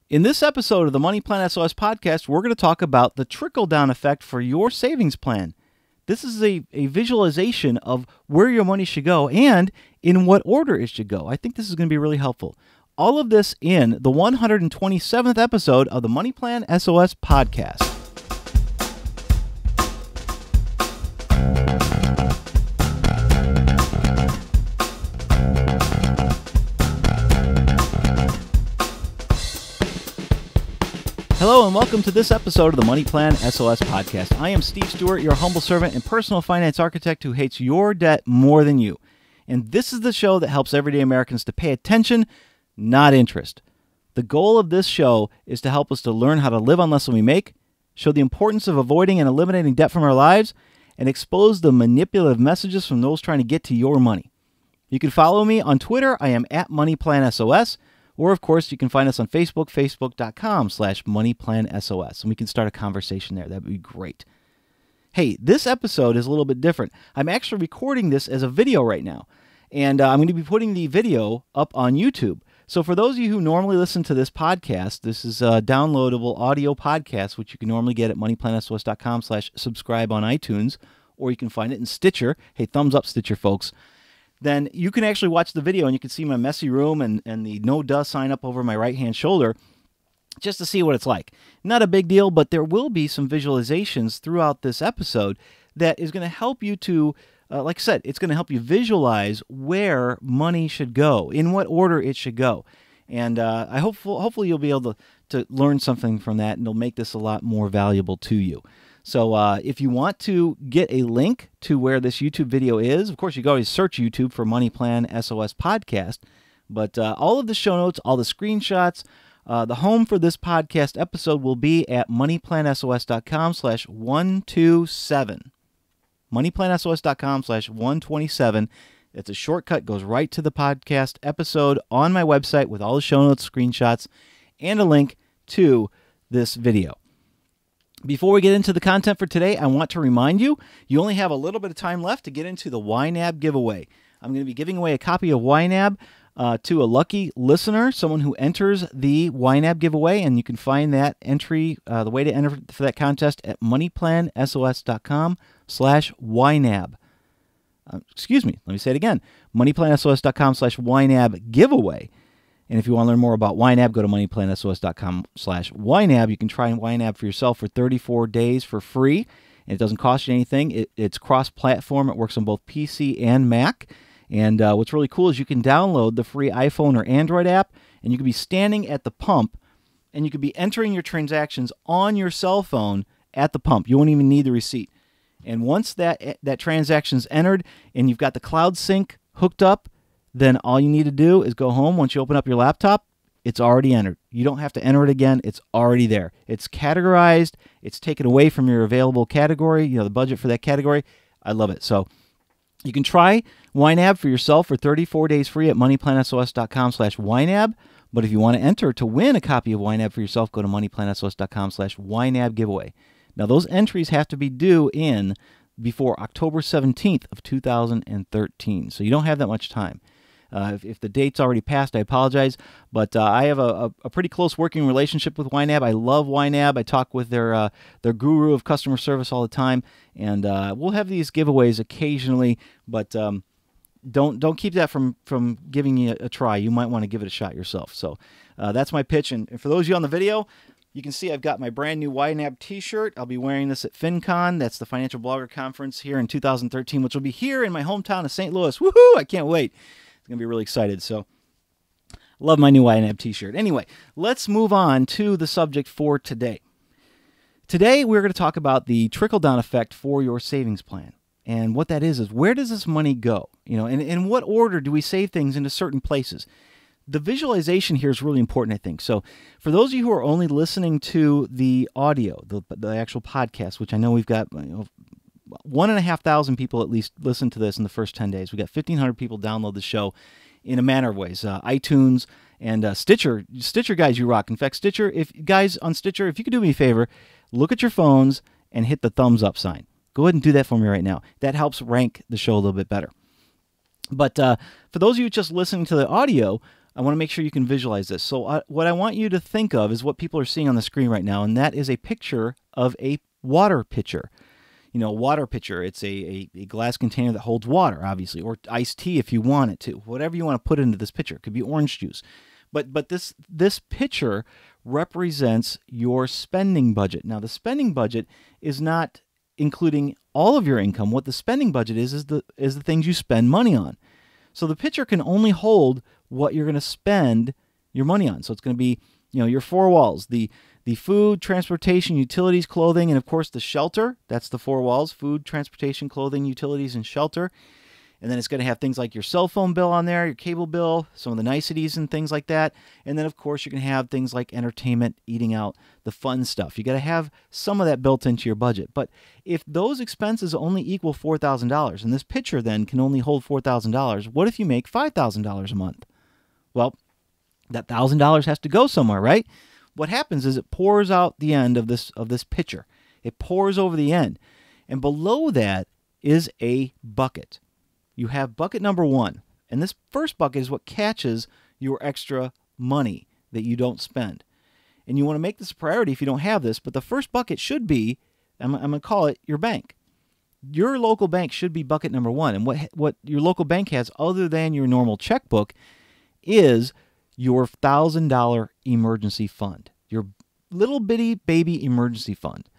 In this episode of the MoneyPlanSOS Podcast, we're going to talk about the trickle-down effect for your savings plan. This is a visualization of where your money should go and in what order it should go. I think this is going to be really helpful. All of this in the 127th episode of the MoneyPlanSOS Podcast. Hello and welcome to this episode of the MoneyPlanSOS Podcast. I am Steve Stewart, your humble servant and personal finance architect who hates your debt more than you. And this is the show that helps everyday Americans to pay attention, not interest. The goal of this show is to help us to learn how to live on less than we make, show the importance of avoiding and eliminating debt from our lives, and expose the manipulative messages from those trying to get to your money. You can follow me on Twitter. I am at MoneyPlanSOS. Or, of course, you can find us on Facebook, facebook.com/MoneyPlanSOS, and we can start a conversation there. That would be great. Hey, this episode is a little bit different. I'm actually recording this as a video right now, and I'm going to be putting the video up on YouTube. So for those of you who normally listen to this podcast, this is a downloadable audio podcast, which you can normally get at MoneyPlanSOS.com/subscribe on iTunes, or you can find it in Stitcher. Hey, thumbs up, Stitcher, folks. Then you can actually watch the video and you can see my messy room and the no duh sign up over my right-hand shoulder just to see what it's like. Not a big deal, but there will be some visualizations throughout this episode that is going to help you to, like I said, it's going to help you visualize where money should go, in what order it should go. And hopefully you'll be able to learn something from that, and it'll make this a lot more valuable to you. So if you want to get a link to where this YouTube video is, of course, you can always search YouTube for MoneyPlanSOS Podcast. But all of the show notes, all the screenshots, the home for this podcast episode will be at MoneyPlanSOS.com/127. MoneyPlanSOS.com/127. It's a shortcut, goes right to the podcast episode on my website with all the show notes, screenshots, and a link to this video. Before we get into the content for today, I want to remind you, you only have a little bit of time left to get into the YNAB giveaway. I'm going to be giving away a copy of YNAB to a lucky listener, someone who enters the YNAB giveaway, and you can find that entry, the way to enter for that contest at MoneyPlanSOS.com/YNAB. Excuse me, let me say it again, MoneyPlanSOS.com/YNAB giveaway. And if you want to learn more about YNAB, go to MoneyPlanSOS.com/YNAB. You can try YNAB for yourself for 34 days for free. And it doesn't cost you anything. It's cross-platform. It works on both PC and Mac. And what's really cool is you can download the free iPhone or Android app, and you can be standing at the pump, and you could be entering your transactions on your cell phone at the pump. You won't even need the receipt. And once that transaction's entered and you've got the cloud sync hooked up, then all you need to do is go home. Once you open up your laptop, it's already entered. You don't have to enter it again. It's already there. It's categorized. It's taken away from your available category, the budget for that category. I love it. So you can try YNAB for yourself for 34 days free at MoneyPlanSOS.com/YNAB. But if you want to enter to win a copy of YNAB for yourself, go to MoneyPlanSOS.com/YNAB giveaway. Now, those entries have to be due in before October 17th of 2013. So you don't have that much time. If the date's already passed, I apologize, but I have a pretty close working relationship with YNAB. I love YNAB. I talk with their guru of customer service all the time, and we'll have these giveaways occasionally, but don't keep that from giving you a try. You might want to give it a shot yourself. So that's my pitch, and for those of you on the video, you can see I've got my brand new YNAB t-shirt. I'll be wearing this at FinCon. That's the Financial Blogger Conference here in 2013, which will be here in my hometown of St. Louis. Woohoo! I can't wait. I'm going to be really excited. So, love my new YNAB t-shirt. Anyway, let's move on to the subject for today. Today, we're going to talk about the trickle-down effect for your savings plan. And what that is where does this money go? And in what order do we save things into certain places? The visualization here is really important, I think. So, for those of you who are only listening to the audio, the actual podcast, which I know we've got 1,500 people at least listen to this in the first 10 days. We got 1,500 people download the show in a manner of ways. iTunes and Stitcher. Stitcher, guys, you rock. In fact, Stitcher, if you could do me a favor, look at your phones and hit the thumbs up sign. Go ahead and do that for me right now. That helps rank the show a little bit better. But for those of you just listening to the audio, I want to make sure you can visualize this. So what I want you to think of is what people are seeing on the screen right now, and that is a picture of a water pitcher. You know, water pitcher, it's a glass container that holds water, obviously, or iced tea if you want it to. Whatever you want to put into this pitcher. It could be orange juice. But this pitcher represents your spending budget. Now, the spending budget is not including all of your income. What the spending budget is the things you spend money on. So the pitcher can only hold what you're going to spend your money on. So it's going to be, your four walls, the food, transportation, utilities, clothing, and of course the shelter. That's the four walls: food, transportation, clothing, utilities, and shelter. And then it's going to have things like your cell phone bill on there, your cable bill, some of the niceties and things like that. And then, of course, you're going to have things like entertainment, eating out, the fun stuff. You got to have some of that built into your budget. But if those expenses only equal $4,000, and this pitcher then can only hold $4,000, what if you make $5,000 a month? Well, that $1,000 has to go somewhere, right? What happens is it pours out the end of this pitcher. It pours over the end. And below that is a bucket. You have bucket number 1, and this first bucket is what catches your extra money that you don't spend. And you want to make this a priority if you don't have this, but the first bucket should be, I'm going to call it your bank. Your local bank should be bucket number 1, and what your local bank has other than your normal checkbook is your $1,000 emergency fund, your little bitty baby emergency fund.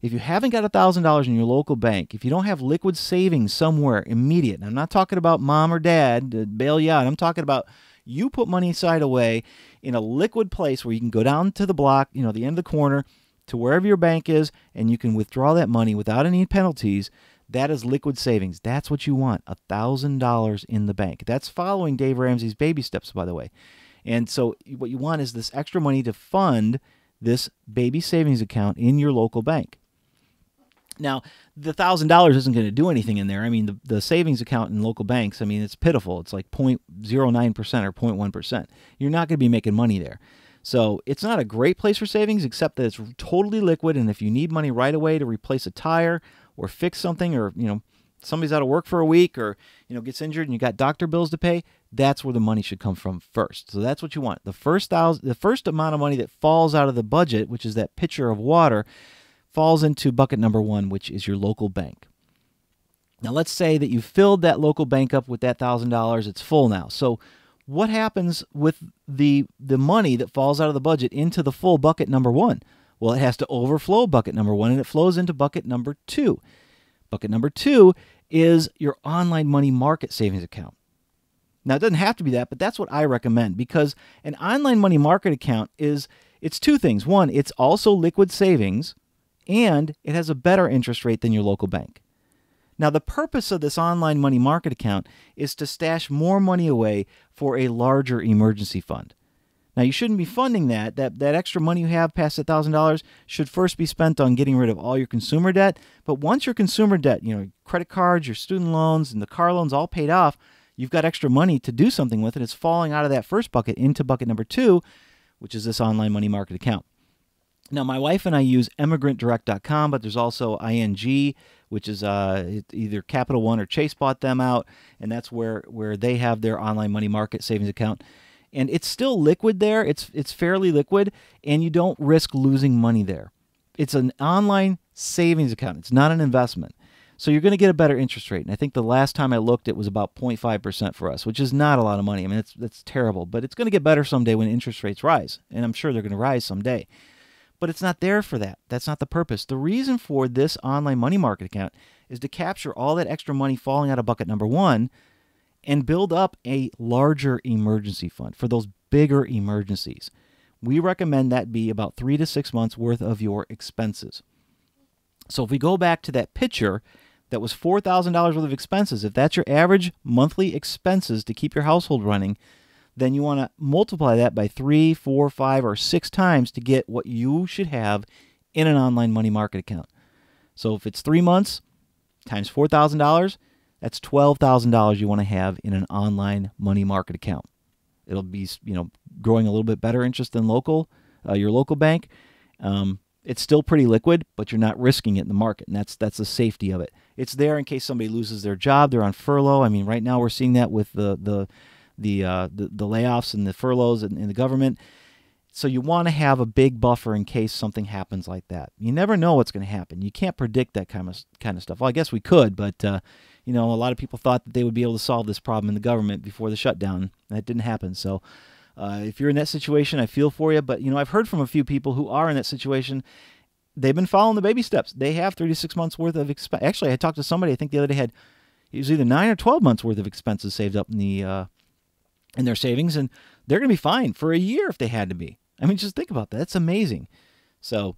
If you haven't got $1,000 in your local bank, if you don't have liquid savings somewhere immediate, and I'm not talking about mom or dad to bail you out, I'm talking about you put money aside away in a liquid place where you can go down to the block, the end of the corner, to wherever your bank is, and you can withdraw that money without any penalties. That is liquid savings. That's what you want, $1,000 in the bank. That's following Dave Ramsey's baby steps, by the way. And so what you want is this extra money to fund this baby savings account in your local bank. Now, the $1,000 isn't going to do anything in there. I mean, the savings account in local banks, it's pitiful. It's like 0.09% or 0.1%. You're not going to be making money there. So it's not a great place for savings, except that it's totally liquid, and if you need money right away to replace a tire or fix something, or, somebody's out of work for a week, or, gets injured and you got doctor bills to pay, that's where the money should come from first. So that's what you want. The first amount of money that falls out of the budget, which is that pitcher of water, falls into bucket number 1, which is your local bank. Now, let's say that you filled that local bank up with that $1,000. It's full now. So what happens with the money that falls out of the budget into the full bucket number 1? Well, it has to overflow bucket number 1, and it flows into bucket number 2. Bucket number 2 is your online money market savings account. Now, it doesn't have to be that, but that's what I recommend, because an online money market account it's two things. One, it's also liquid savings, and it has a better interest rate than your local bank. Now, the purpose of this online money market account is to stash more money away for a larger emergency fund. Now, you shouldn't be funding that. That extra money you have past $1,000 should first be spent on getting rid of all your consumer debt. But once your consumer debt, credit cards, your student loans, and the car loans all paid off, you've got extra money to do something with it. It's falling out of that first bucket into bucket number 2, which is this online money market account. Now, my wife and I use emigrantdirect.com, but there's also ING, which is either Capital One or Chase bought them out, and that's where they have their online money market savings account. And it's still liquid there. It's fairly liquid, and you don't risk losing money there. It's an online savings account. It's not an investment. So you're going to get a better interest rate. And I think the last time I looked, it was about 0.5% for us, which is not a lot of money. That's terrible, but it's going to get better someday when interest rates rise, and I'm sure they're going to rise someday. But it's not there for that. That's not the purpose. The reason for this online money market account is to capture all that extra money falling out of bucket number 1 and build up a larger emergency fund for those bigger emergencies. We recommend that be about 3 to 6 months worth of your expenses. So if we go back to that picture that was $4,000 worth of expenses, if that's your average monthly expenses to keep your household running, then you want to multiply that by 3, 4, 5, or 6 times to get what you should have in an online money market account. So if it's 3 months times $4,000, that's $12,000 you want to have in an online money market account. It'll be, growing a little bit better interest than your local bank. It's still pretty liquid, but you're not risking it in the market, and that's the safety of it. It's there in case somebody loses their job, they're on furlough. Right now we're seing that with the the layoffs and the furloughs in the government. So you want to have a big buffer in case something happens like that. You never know what's going to happen. You can't predict that kind of stuff. Well, I guess we could, but a lot of people thought that they would be able to solve this problem in the government before the shutdown. That didn't happen. So if you're in that situation, I feel for you. But I've heard from a few people who are in that situation. They've been following the baby steps. They have 36 months worth of expense. Actually, I talked to somebody. I think the other day it was either 9 or 12 months worth of expenses saved up in their savings, and they're going to be fine for a year if they had to be. I mean, just think about that. That's amazing. So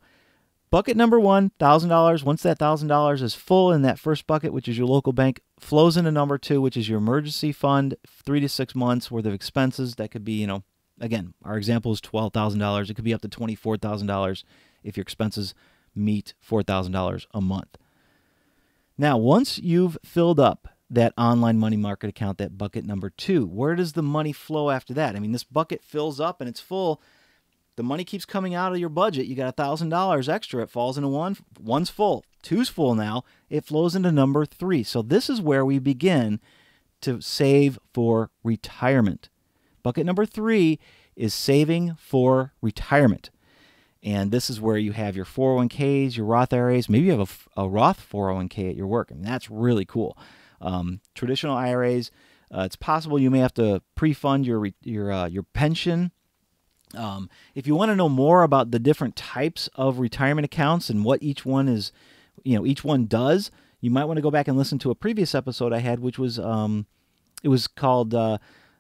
bucket number one, $1,000. Once that $1,000 is full in that first bucket, which is your local bank, flows into number two, which is your emergency fund, 3 to 6 months worth of expenses. That could be, again, our example is $12,000. It could be up to $24,000 if your expenses meet $4,000 a month. Now, once you've filled up that online money market account, that bucket number two, where does the money flow after that? I mean, this bucket fills up and it's full. The money keeps coming out of your budget. You got $1,000 extra. It falls into one. One's full. Two's full now. It flows into number three. So this is where we begin to save for retirement. Bucket number three is saving for retirement. And this is where you have your 401ks, your Roth IRAs. Maybe you have a Roth 401k at your work. I mean, that's really cool. Traditional IRAs, it's possible you may have to pre-fund your pension. If you want to know more about the different types of retirement accounts and what each one is, each one does, you might want to go back and listen to a previous episode I had, which was, it was called, I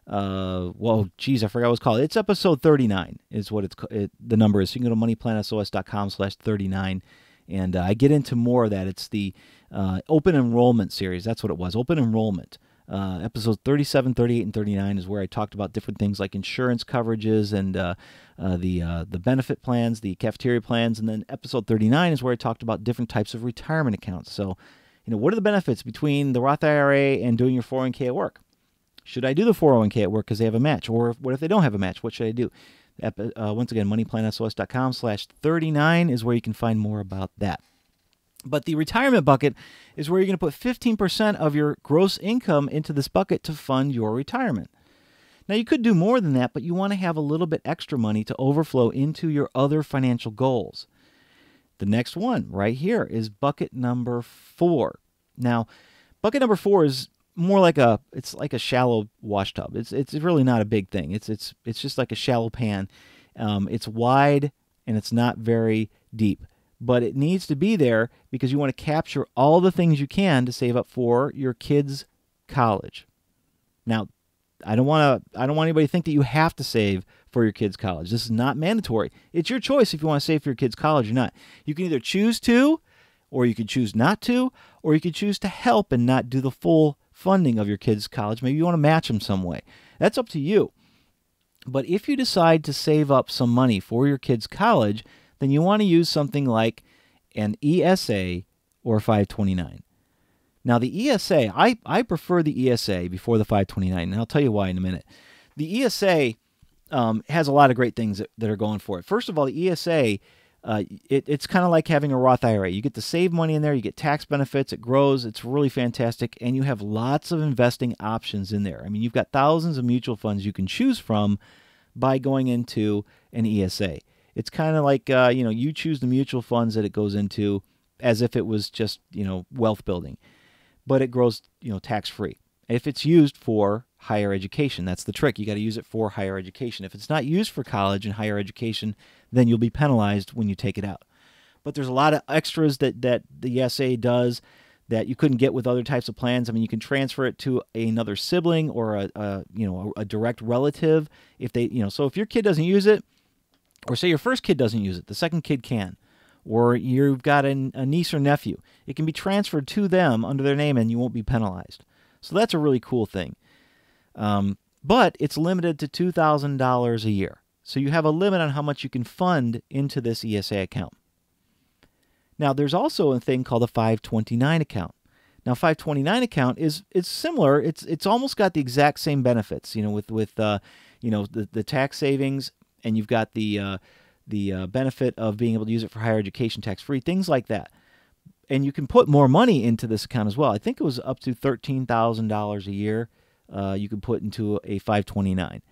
forgot what it was called. It's episode 39 is what the number is. So you can go to MoneyPlanSOS.com/39, and I get into more of that. It's the open enrollment series. That's what it was, open enrollment. Episodes 37, 38, and 39 is where I talked about different things like insurance coverages and the benefit plans, the cafeteria plans. And then episode 39 is where I talked about different types of retirement accounts. So, what are the benefits between the Roth IRA and doing your 401k at work? Should I do the 401k at work because they have a match? Or what if they don't have a match? What should I do? Once again, MoneyPlanSOS.com/39 is where you can find more about that. But the retirement bucket is where you're going to put 15% of your gross income into this bucket to fund your retirement. Now, you could do more than that, but you want to have a little bit extra money to overflow into your other financial goals. The next one right here is bucket number 4. Now, bucket number 4 is more like a shallow wash tub. It's really not a big thing. It's just like a shallow pan. It's wide and it's not very deep. But it needs to be there because you want to capture all the things you can to save up for your kids' college. Now, I don't want anybody to think that you have to save for your kids' college. This is not mandatory. It's your choice if you want to save for your kids' college or not. You can either choose to, or you could choose not to, or you could choose to help and not do the full funding of your kids' college. Maybe you want to match them some way. That's up to you. But if you decide to save up some money for your kids' college, then you want to use something like an ESA or 529. Now, the ESA, I prefer the ESA before the 529, and I'll tell you why in a minute. The ESA has a lot of great things that are going for it. First of all, the ESA, it's kind of like having a Roth IRA. You get to save money in there, you get tax benefits, it grows, it's really fantastic, and you have lots of investing options in there. I mean, you've got thousands of mutual funds you can choose from by going into an ESA. It's kind of like, you choose the mutual funds that it goes into as if it was just, wealth building. But it grows, tax-free. If it's used for higher education, that's the trick. You got to use it for higher education. If it's not used for college and higher education, then you'll be penalized when you take it out. But there's a lot of extras that the ESA does that you couldn't get with other types of plans. I mean, you can transfer it to another sibling or a direct relative. If they, so if your kid doesn't use it, or say your first kid doesn't use it, the second kid can. Or you've got a niece or nephew. It can be transferred to them under their name and you won't be penalized. So that's a really cool thing. But it's limited to $2,000 a year. So you have a limit on how much you can fund into this ESA account. Now, there's also a thing called a 529 account. Now, 529 account is similar. It's almost got the exact same benefits, with the tax savings. And you've got the benefit of being able to use it for higher education tax-free, things like that. And you can put more money into this account as well. I think it was up to $13,000 a year you can put into a 529.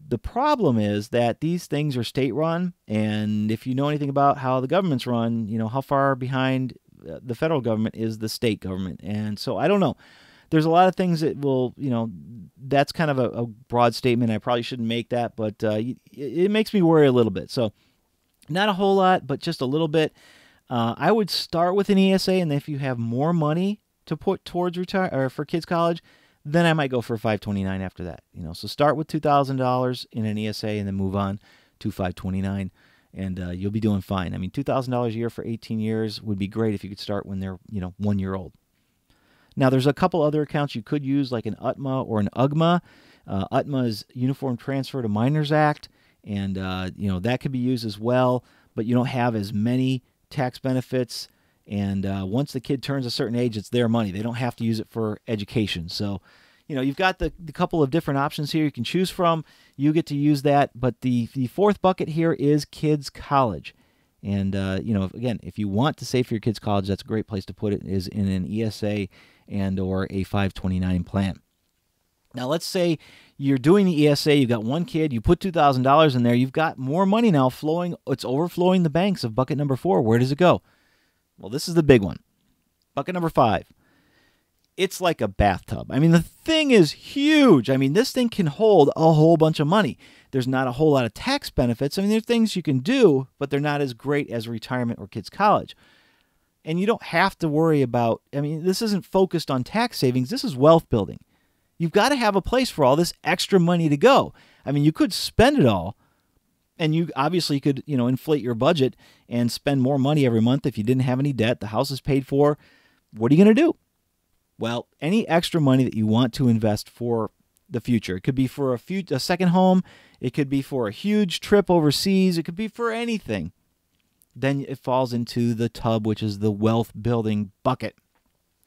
The problem is that these things are state-run, and if you know anything about how the government's run, you know how far behind the federal government is the state government. And so I don't know. There's a lot of things that will, that's kind of a broad statement. I probably shouldn't make that, but it makes me worry a little bit. So not a whole lot, but just a little bit. I would start with an ESA, and if you have more money to put towards retire or for kids' college, then I might go for 529 after that. So start with $2,000 in an ESA and then move on to 529, and you'll be doing fine. I mean, $2,000 a year for 18 years would be great if you could start when they're 1 year old. Now, there's a couple other accounts you could use, like an UTMA or an UGMA. UTMA is Uniform Transfer to Minors Act, and that could be used as well, but you don't have as many tax benefits. And once the kid turns a certain age, it's their money. They don't have to use it for education. So, you've got the couple of different options here you can choose from. You get to use that. But the fourth bucket here is kids' college. And, again, if you want to save for your kids' college, that's a great place to put it, is in an ESA and or a 529 plan. Now, let's say you're doing the ESA, you've got one kid, you put $2,000 in there, you've got more money now flowing, it's overflowing the banks of bucket number 4. Where does it go? Well, this is the big one. Bucket number 5. It's like a bathtub. I mean, the thing is huge. I mean, this thing can hold a whole bunch of money. There's not a whole lot of tax benefits. I mean, there's things you can do, but they're not as great as retirement or kids' college. And you don't have to worry about, this isn't focused on tax savings. This is wealth building. You've got to have a place for all this extra money to go. I mean, you could spend it all, and you obviously could, inflate your budget and spend more money every month if you didn't have any debt. The house is paid for. What are you going to do? Well, any extra money that you want to invest for the future. It could be for a second home. It could be for a huge trip overseas. It could be for anything. Then it falls into the tub, which is the wealth building bucket.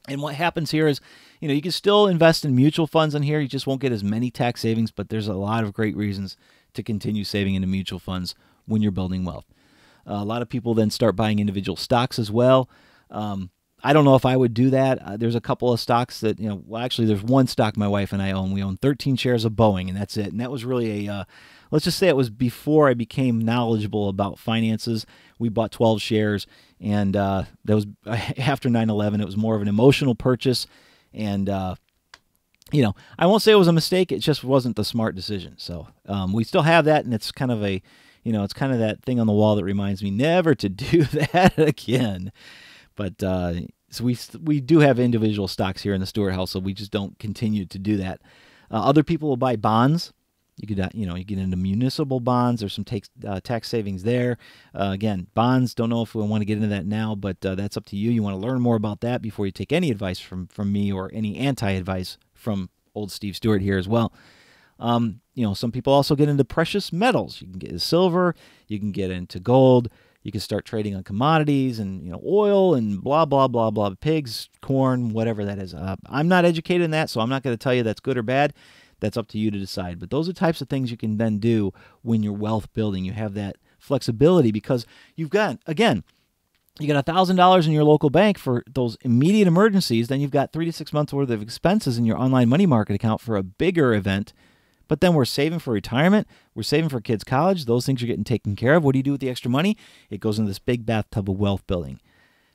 And what happens here is, you can still invest in mutual funds on here. You just won't get as many tax savings, but there's a lot of great reasons to continue saving into mutual funds when you're building wealth. A lot of people then start buying individual stocks as well. I don't know if I would do that. There's a couple of stocks that, actually there's one stock my wife and I own. We own 13 shares of Boeing, and that's it. And that was really let's just say it was before I became knowledgeable about finances. We bought 12 shares, and that was after 9/11. It was more of an emotional purchase. And, I won't say it was a mistake. It just wasn't the smart decision. So we still have that, and it's kind of it's kind of that thing on the wall that reminds me never to do that again. But so we do have individual stocks here in the Stewart household. We just don't continue to do that. Other people will buy bonds. You could, you get into municipal bonds. There's some tax savings there. Again, bonds, don't know if we want to get into that now, but that's up to you. You want to learn more about that before you take any advice from me or any anti-advice from old Steve Stewart here as well. Some people also get into precious metals. You can get into silver. You can get into gold. You can start trading on commodities and, oil and blah, blah, blah, blah, pigs, corn, whatever that is. I'm not educated in that, so I'm not going to tell you that's good or bad. That's up to you to decide. But those are types of things you can then do when you're wealth building. You have that flexibility because you've got, again, you got $1,000 in your local bank for those immediate emergencies. Then you've got 3 to 6 months worth of expenses in your online money market account for a bigger event. But then we're saving for retirement. We're saving for kids' college. Those things are getting taken care of. What do you do with the extra money? It goes into this big bathtub of wealth building.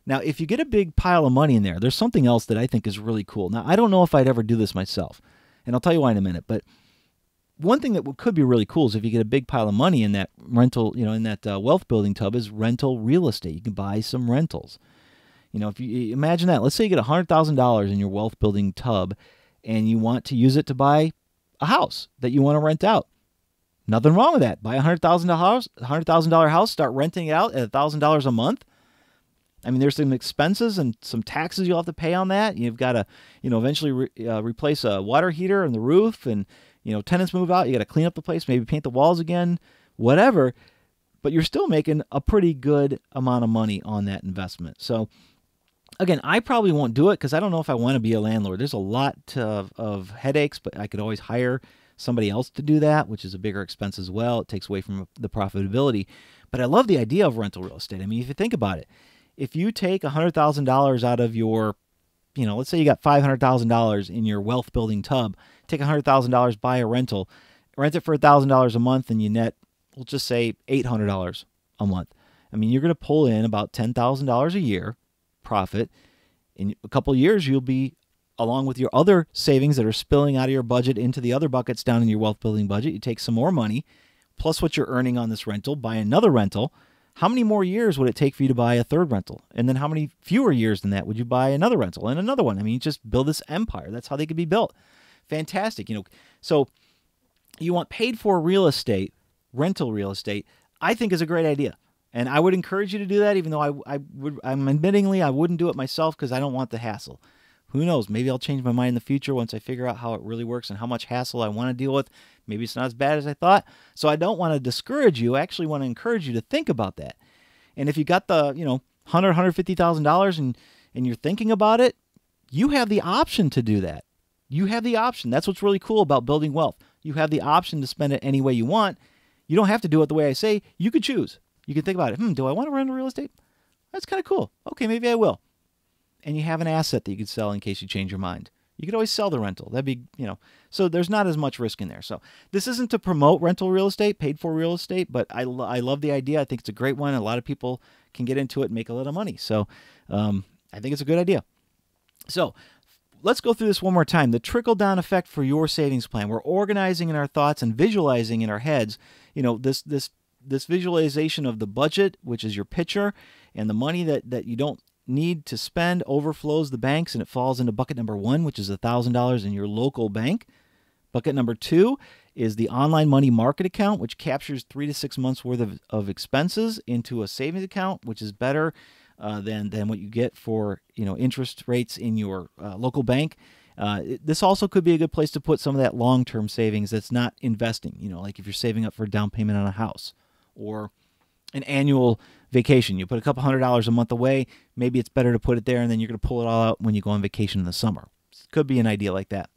Now, if you get a big pile of money in there, there's something else that I think is really cool. Now, I don't know if I'd ever do this myself, and I'll tell you why in a minute. But one thing that could be really cool is if you get a big pile of money in that rental, in that wealth building tub is rental real estate. You can buy some rentals. If you imagine that, let's say you get $100,000 in your wealth building tub, and you want to use it to buy a house that you want to rent out. Nothing wrong with that. Buy a $100,000 house, start renting it out at $1,000 a month. I mean, there's some expenses and some taxes you'll have to pay on that. You've got to, eventually replace a water heater on the roof, and, tenants move out. You got to clean up the place, maybe paint the walls again, whatever. But you're still making a pretty good amount of money on that investment. So, again, I probably won't do it because I don't know if I want to be a landlord. There's a lot of headaches, but I could always hire somebody else to do that, which is a bigger expense as well. It takes away from the profitability. But I love the idea of rental real estate. I mean, if you think about it, if you take $100,000 out of your, let's say you got $500,000 in your wealth building tub, take $100,000, buy a rental, rent it for $1,000 a month, and you net, we'll just say $800 a month. I mean, you're going to pull in about $10,000 a year profit. In a couple of years, you'll be, along with your other savings that are spilling out of your budget into the other buckets down in your wealth building budget, you take some more money, plus what you're earning on this rental, buy another rental. How many more years would it take for you to buy a third rental? And then how many fewer years than that would you buy another rental and another one? I mean, you just build this empire. That's how they could be built. Fantastic. So you want paid for real estate, rental real estate, I think is a great idea. And I would encourage you to do that, even though I'm admittingly, I wouldn't do it myself because I don't want the hassle. Who knows? Maybe I'll change my mind in the future once I figure out how it really works and how much hassle I want to deal with. Maybe it's not as bad as I thought. So I don't want to discourage you. I actually want to encourage you to think about that. And if you got the, $150,000 and you're thinking about it, you have the option to do that. You have the option. That's what's really cool about building wealth. You have the option to spend it any way you want. You don't have to do it the way I say. You could choose. You can think about it. Do I want to rent real estate? That's kind of cool. Okay, maybe I will. And you have an asset that you could sell in case you change your mind. You could always sell the rental. That'd be, so there's not as much risk in there. So this isn't to promote rental real estate, paid for real estate, but I love the idea. I think it's a great one. A lot of people can get into it and make a lot of money. So I think it's a good idea. So let's go through this one more time. The trickle-down effect for your savings plan. We're organizing in our thoughts and visualizing in our heads, this visualization of the budget, which is your picture, and the money that you don't need to spend overflows the banks, and it falls into bucket number 1, which is $1,000 in your local bank. Bucket number 2 is the online money market account, which captures 3 to 6 months worth of expenses into a savings account, which is better than what you get for interest rates in your local bank. This also could be a good place to put some of that long-term savings that's not investing, like if you're saving up for a down payment on a house or an annual vacation. You put a couple $100 a month away, maybe it's better to put it there, and then you're going to pull it all out when you go on vacation in the summer. Could be an idea like that.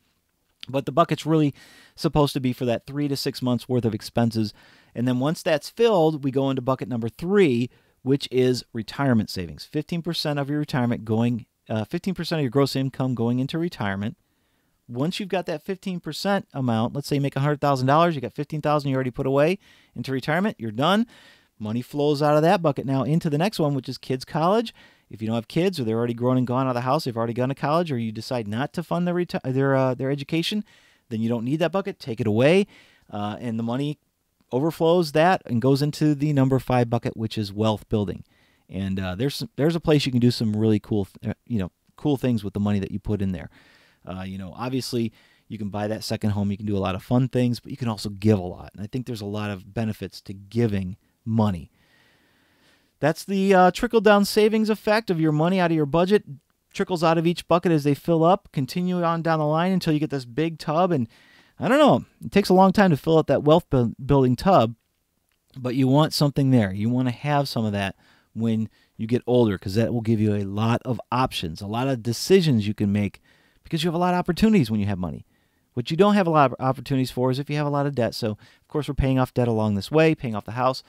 But the bucket's really supposed to be for that 3 to 6 months worth of expenses. And then once that's filled, we go into bucket number 3, which is retirement savings. 15% of your retirement 15% of your gross income going into retirement. Once you've got that 15% amount, let's say you make $100,000, you got $15,000 you already put away into retirement, you're done. Money flows out of that bucket now into the next one, which is kids' college. If you don't have kids or they're already grown and gone out of the house, they've already gone to college, or you decide not to fund their education, then you don't need that bucket. Take it away, and the money overflows that and goes into the number 5 bucket, which is wealth building. And there's a place you can do some really cool things with the money that you put in there. Obviously you can buy that second home. You can do a lot of fun things, but you can also give a lot. And I think there's a lot of benefits to giving money. That's the trickle-down savings effect of your money out of your budget. Trickles out of each bucket as they fill up. Continue on down the line until you get this big tub. And I don't know, it takes a long time to fill out that wealth building tub, but you want something there. You want to have some of that when you get older, because that will give you a lot of options, a lot of decisions you can make, because you have a lot of opportunities when you have money. What you don't have a lot of opportunities for is if you have a lot of debt. So, of course, we're paying off debt along this way, paying off the house,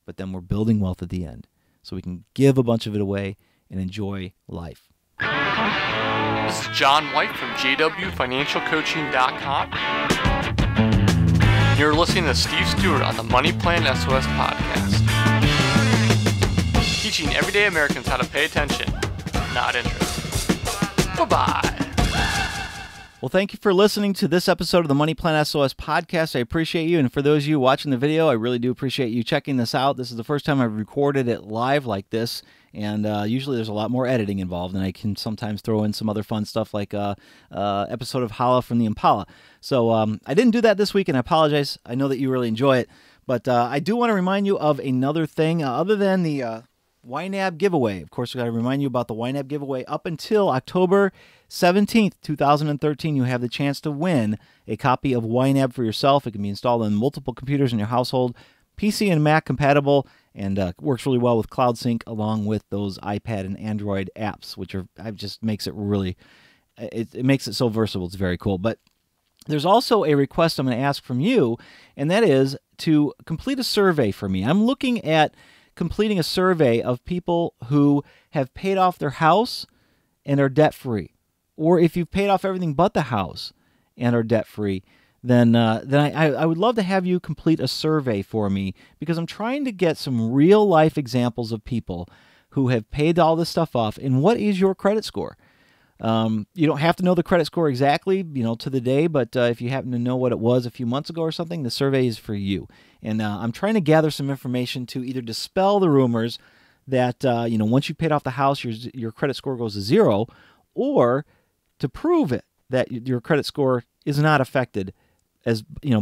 but then we're building wealth at the end. So we can give a bunch of it away and enjoy life. This is John White from jwfinancialcoaching.com. You're listening to Steve Stewart on the MoneyPlanSOS Podcast. Teaching everyday Americans how to pay attention, not interest. Bye-bye. Well, thank you for listening to this episode of the MoneyPlanSOS Podcast. I appreciate you. And for those of you watching the video, I really do appreciate you checking this out. This is the first time I've recorded it live like this. And usually there's a lot more editing involved, and I can sometimes throw in some other fun stuff like episode of Holla from the Impala. So I didn't do that this week, and I apologize. I know that you really enjoy it. But I do want to remind you of another thing other than the YNAB giveaway. Of course, we've got to remind you about the YNAB giveaway. Up until October 17th, 2013, you have the chance to win a copy of YNAB for yourself. It can be installed on multiple computers in your household, PC and Mac compatible, and works really well with Cloud Sync along with those iPad and Android apps, which just makes it really, it makes it so versatile. It's very cool. But there's also a request I'm going to ask from you, and that is to complete a survey for me. I'm looking at completing a survey of people who have paid off their house and are debt-free, or if you've paid off everything but the house and are debt-free, then I would love to have you complete a survey for me, because I'm trying to get some real-life examples of people who have paid all this stuff off. And what is your credit score? You don't have to know the credit score exactly, to the day, but if you happen to know what it was a few months ago or something, the survey is for you. And I'm trying to gather some information to either dispel the rumors that, once you paid off the house, your credit score goes to zero, or to prove it, that your credit score is not affected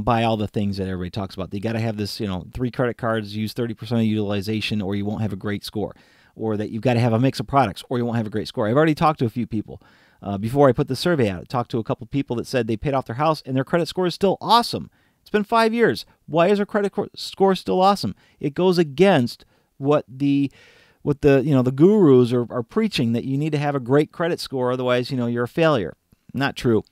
by all the things that everybody talks about. You got to have this, 3 credit cards, use 30% of utilization, or you won't have a great score. Or that you've got to have a mix of products, or you won't have a great score. I've already talked to a few people. Before I put the survey out, I talked to a couple people that said they paid off their house and their credit score is still awesome. It's been 5 years. Why is their credit score still awesome? It goes against what the gurus are preaching, that you need to have a great credit score, otherwise, you're a failure. Not true.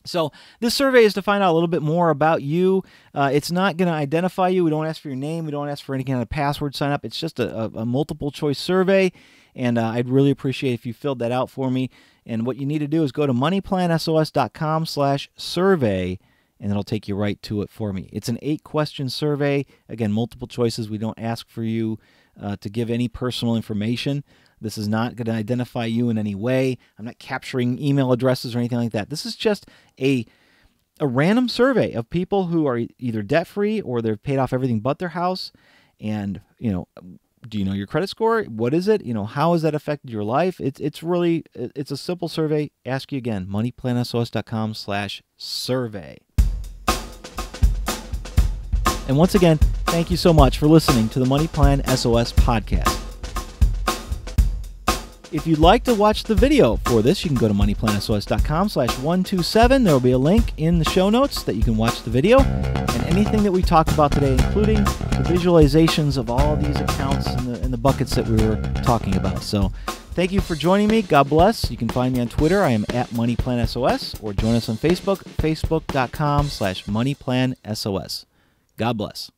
So this survey is to find out a little bit more about you. It's not going to identify you. We don't ask for your name. We don't ask for any kind of password sign up. It's just a multiple choice survey, and I'd really appreciate if you filled that out for me. And what you need to do is go to MoneyPlanSOS.com/survey, and it'll take you right to it for me. It's an 8-question survey. Again, multiple choices. We don't ask for you to give any personal information. This is not going to identify you in any way. I'm not capturing email addresses or anything like that. This is just a random survey of people who are either debt-free or they've paid off everything but their house. And, do you know your credit score? What is it? How has that affected your life? It's a simple survey. Ask you again, MoneyPlanSOS.com/survey. And once again, thank you so much for listening to the Money Plan SOS podcast. If you'd like to watch the video for this, you can go to MoneyPlanSOS.com/127. There will be a link in the show notes that you can watch the video. And anything that we talked about today, including the visualizations of all these accounts and the buckets that we were talking about. So thank you for joining me. God bless. You can find me on Twitter. I am at MoneyPlanSOS, or join us on Facebook, facebook.com/MoneyPlanSOS. God bless.